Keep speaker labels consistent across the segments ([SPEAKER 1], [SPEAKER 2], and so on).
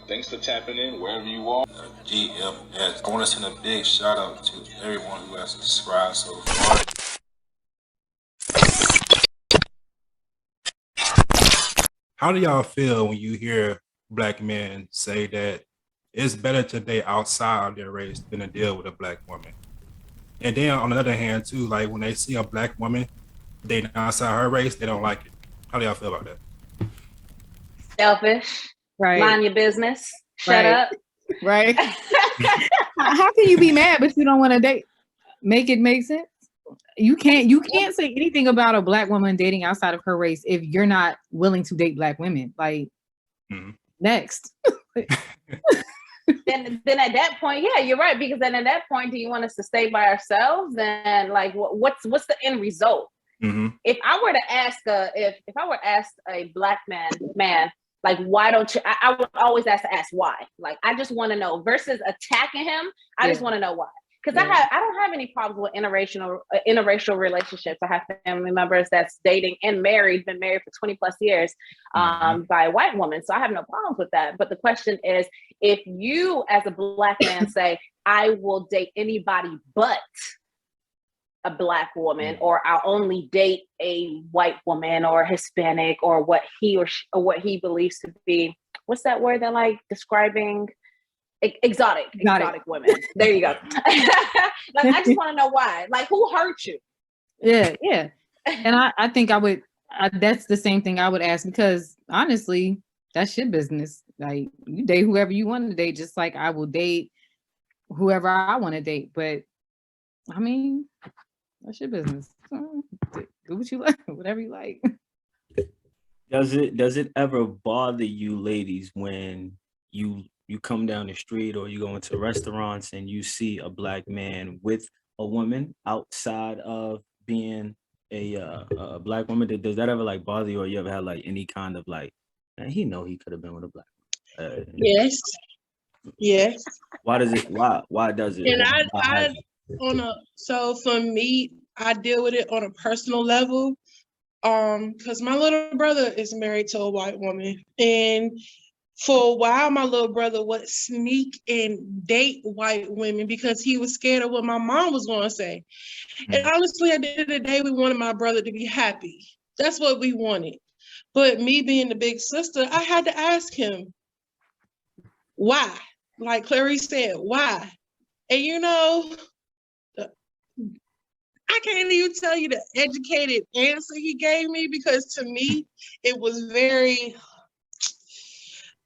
[SPEAKER 1] Thanks for tapping in wherever you are.
[SPEAKER 2] GMS. I want to send a big shout out to everyone who has subscribed so far. How do y'all feel when you hear black men say that it's better to date outside of their race than to deal with a black woman? And then on the other hand, too, like when they see a black woman dating outside her race, they don't like it. How do y'all feel about that?
[SPEAKER 3] Selfish.
[SPEAKER 4] Right.
[SPEAKER 3] Mind your business. Shut
[SPEAKER 4] Right.
[SPEAKER 3] up.
[SPEAKER 4] Right. How can you be mad but you don't want to date? Make it make sense. You can't say anything about a black woman dating outside of her race if you're not willing to date black women. Like, next.
[SPEAKER 3] then at that point, yeah, you're right. Because then at that point, do you want us to stay by ourselves? And like, what's the end result?
[SPEAKER 2] Mm-hmm.
[SPEAKER 3] If I were to ask a black man, like, why don't you? I would always ask why. Like, I just want to know. Versus attacking him, I just want to know why. Because I don't have any problems with interracial relationships. I have family members that's dating and been married for 20 plus years by a white woman. So I have no problems with that. But the question is, if you as a black man say, I will date anybody but a black woman, or I'll only date a white woman or Hispanic, or what he believes to be, what's that word that like describing exotic women. There you go. Like, I just want to know why. Like, who hurt you?
[SPEAKER 4] Yeah. And I think that's the same thing I would ask, because honestly, that's your business. Like, you date whoever you want to date, just like I will date whoever I want to date. But I mean, that's your business. Do what you like, whatever you like.
[SPEAKER 5] Does it ever bother you ladies when you come down the street or you go into restaurants and you see a black man with a woman outside of being a black woman? Does that ever like bother you, or you ever had like any kind of like, man, he could have been with a black woman?
[SPEAKER 6] Yes.
[SPEAKER 5] Why does it? Why does it?
[SPEAKER 6] And so for me, I deal with it on a personal level. Because my little brother is married to a white woman, and for a while, my little brother would sneak and date white women because he was scared of what my mom was going to say. And honestly, at the end of the day, we wanted my brother to be happy. That's what we wanted. But me being the big sister, I had to ask him, why? Like Clarice said, why? And you know, I can't even tell you the educated answer he gave me, because to me, it was very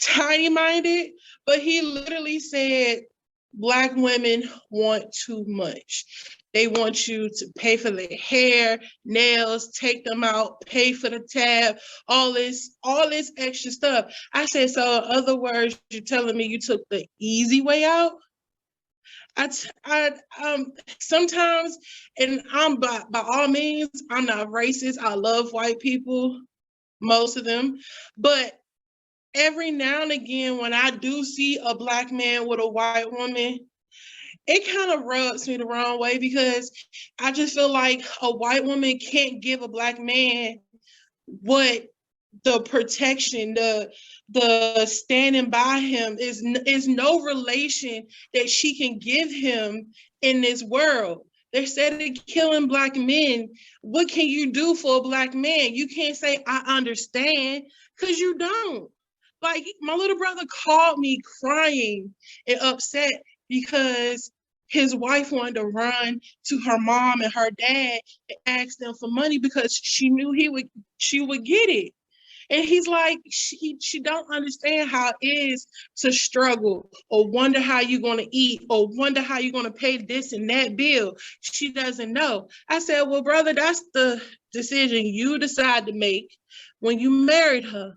[SPEAKER 6] tiny-minded, but he literally said, Black women want too much. They want you to pay for their hair, nails, take them out, pay for the tab, all this extra stuff. I said, so in other words, you're telling me you took the easy way out? Sometimes, and I'm by all means, I'm not racist. I love white people, most of them, but every now and again, when I do see a black man with a white woman, it kind of rubs me the wrong way, because I just feel like a white woman can't give a black man what the protection, the standing by him is no relation that she can give him in this world. They said of killing black men. What can you do for a black man? You can't say, I understand, because you don't. Like, my little brother called me crying and upset because his wife wanted to run to her mom and her dad and ask them for money because she knew she would get it. And he's like, she don't understand how it is to struggle, or wonder how you're going to eat, or wonder how you're going to pay this and that bill. She doesn't know. I said, well, brother, that's the decision you decide to make when you married her.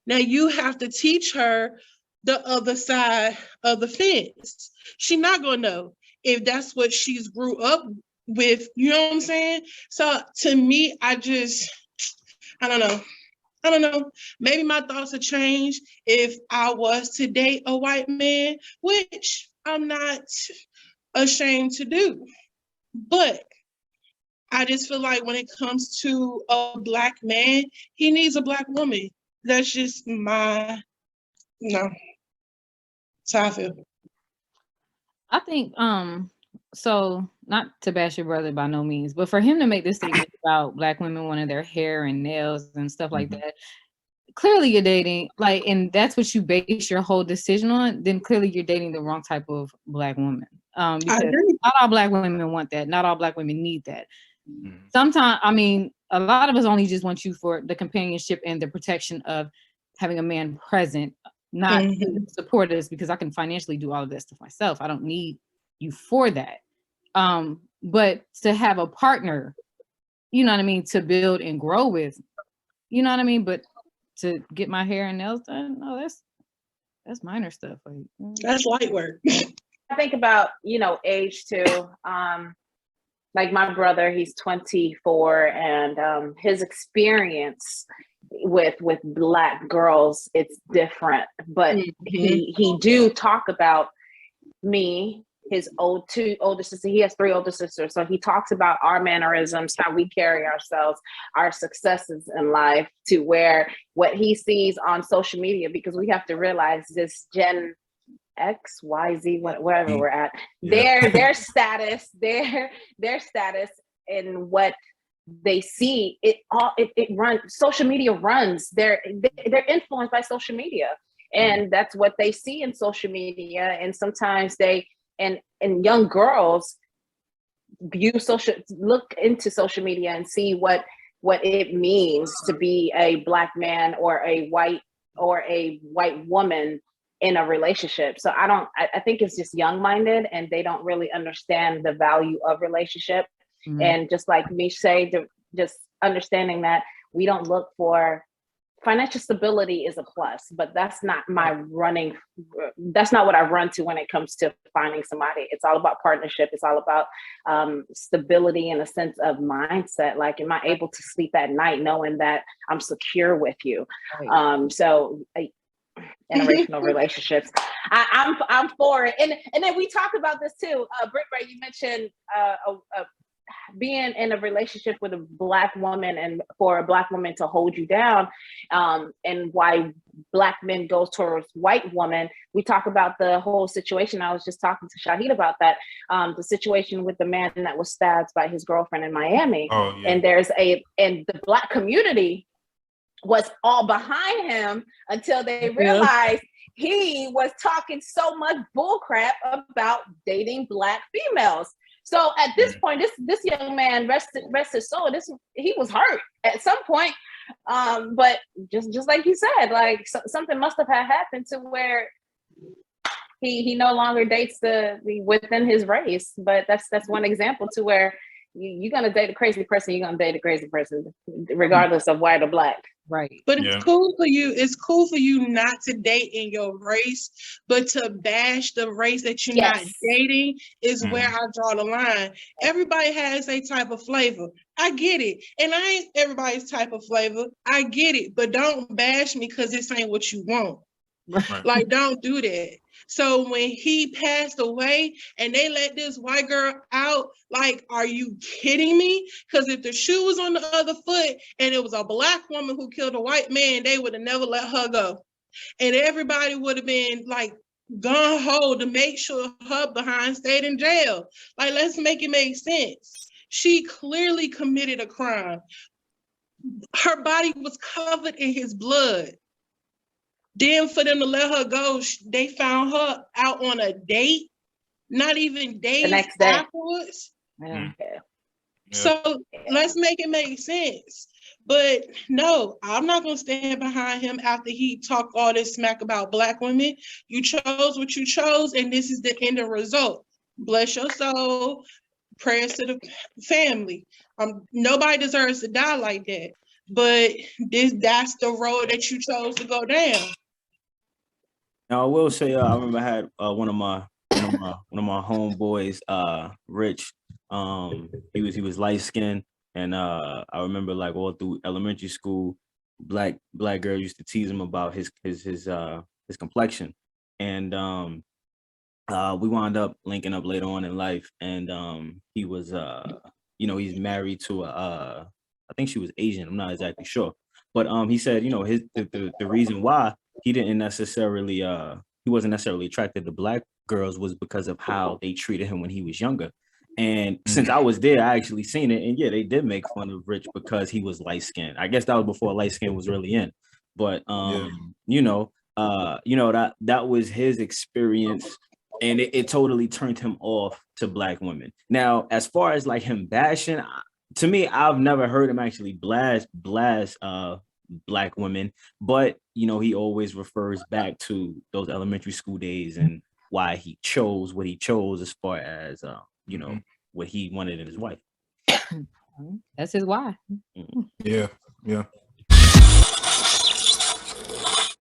[SPEAKER 6] Now you have to teach her the other side of the fence. She's not going to know if that's what she's grew up with. You know what I'm saying? So to me, I don't know. Maybe my thoughts have changed if I was to date a white man, which I'm not ashamed to do. But I just feel like when it comes to a black man, he needs a black woman. That's just no. That's how I feel.
[SPEAKER 4] I think so not to bash your brother by no means, but for him to make this statement about black women wanting their hair and nails and stuff like that, clearly you're dating, like, and that's what you base your whole decision on, then clearly you're dating the wrong type of black woman. Because not all black women want that, not all black women need that. Sometimes, I mean, a lot of us only just want you for the companionship and the protection of having a man present, not to support us, because I can financially do all of this stuff myself. I don't need you for that. But to have a partner, you know what I mean, to build and grow with, you know what I mean? But to get my hair and nails done, no, that's minor stuff. Like,
[SPEAKER 6] that's light work.
[SPEAKER 3] I think about, age too. Like my brother, he's 24, and his experience with black girls, it's different. But he do talk about me, his two older sisters. He has 3 older sisters, so he talks about our mannerisms, how we carry ourselves, our successes in life, to where what he sees on social media, because we have to realize this Gen X, Y, Z, wherever we're at, their status, their status and what they see, it runs. Social media runs. They're influenced by social media, and that's what they see in social media. And sometimes they and young girls look into social media and see what it means to be a black man or a white woman in a relationship. So I think it's just young-minded, and they don't really understand the value of relationship. And just like me say, just understanding that we don't look for financial stability is a plus, but that's not that's not what I run to when it comes to finding somebody. It's all about partnership. It's all about stability in a sense of mindset. Like, am I able to sleep at night knowing that I'm secure with you? Interracial relationships, I'm for it. And then we talk about this too. Britt, right? You mentioned being in a relationship with a black woman, and for a black woman to hold you down, and why black men go towards white women. We talk about the whole situation. I was just talking to Shahid about that. The situation with the man that was stabbed by his girlfriend in Miami. And and the black community was all behind him until they realized he was talking so much bullcrap about dating black females. So at this point, this young man, rest his soul, he was hurt at some point. But just like you said, like something must have happened to where he no longer dates the within his race. But that's one example to where you're gonna date a crazy person, you're gonna date a crazy person, regardless of white or black.
[SPEAKER 4] Right.
[SPEAKER 6] But it's cool for you. It's cool for you not to date in your race, but to bash the race that you're not dating is where I draw the line. Everybody has a type of flavor. I get it. And I ain't everybody's type of flavor. I get it. But don't bash me because this ain't what you want.
[SPEAKER 2] Right.
[SPEAKER 6] Like, don't do that. So when he passed away and they let this white girl out, like, are you kidding me? Because if the shoe was on the other foot and it was a black woman who killed a white man, they would have never let her go. And everybody would have been like gung-ho to make sure her behind stayed in jail. Like, let's make it make sense. She clearly committed a crime. Her body was covered in his blood. Then for them to let her go, they found her out on a date, not even days
[SPEAKER 3] the next day
[SPEAKER 6] afterwards. So let's make it make sense. But no, I'm not going to stand behind him after he talked all this smack about black women. You chose what you chose, and this is the end result. Bless your soul. Prayers to the family. Nobody deserves to die like that. But that's the road that you chose to go down.
[SPEAKER 5] Now I will say, I remember I had one of my homeboys, Rich. He was light skinned, and I remember, like, all through elementary school, black girls used to tease him about his complexion, and we wound up linking up later on in life, and he was he's married to I think she was Asian. I'm not exactly sure, but he said, the reason why he didn't necessarily he he wasn't necessarily attracted to black girls was because of how they treated him when he was younger. And since I was there, I actually seen it. And yeah, they did make fun of Rich because he was light skinned. I guess that was before light skin was really in. But that was his experience, and it totally turned him off to black women. Now, as far as like him bashing, to me, I've never heard him actually blast black women, but he always refers back to those elementary school days and why he chose what he chose as far as what he wanted in his wife.
[SPEAKER 4] That's his why.
[SPEAKER 2] Yeah.